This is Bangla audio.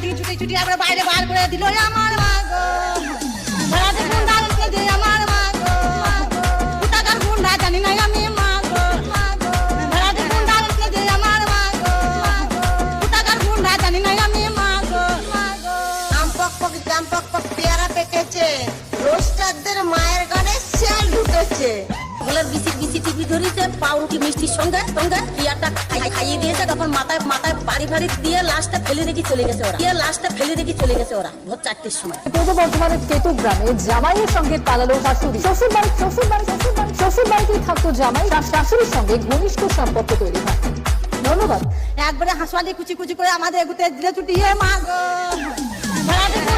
ছুটি ছুটি ছুটি আবার বাইরে বার করে দিল আমার মা গো ভাড়াতে গুন্ডা আনতে দে আমার মা গো টাকার গুন্ডা জানি না আমি মা গো ভাড়াতে গুন্ডা আনতে দে আমার মা গো টাকার গুন্ডা জানি না আমি মা গো আম পক পক জাম পক পক পেয়ারা পেকেছে রোস্টারদের মায়ের গানে শেল ঢুকেছে ওগুলোর বিসি বিসি টিভি ধরেছে পাউরুটি মিষ্টির সঙ্গে সঙ্গে পিয়ারটা খাইয়ে দিয়েছে তখন মাথায় মাথায় বাড়ি বাড়ি দিয়ে লাশটা ফেলে রেখে চলে গেছে ওরা লাশটা ফেলে রেখে চলে গেছে ওরা ভোর 4টের সময়। পূর্ব বর্ধমানের কেতু গ্রামে জামাইয়ের সঙ্গে পালালো শাশুড়ি। শ্বশুর বাড়িতেই থাকতো জামাই, তার শাশুড়ির সঙ্গে ঘনিষ্ঠ সম্পর্ক তৈরি হয়। ধন্যবাদ। একবারে হাসপাতালে কুচি কুচি করে আমাদের এগুতে দিলে ছুটি মা গো ভাড়াতে গুন্ডা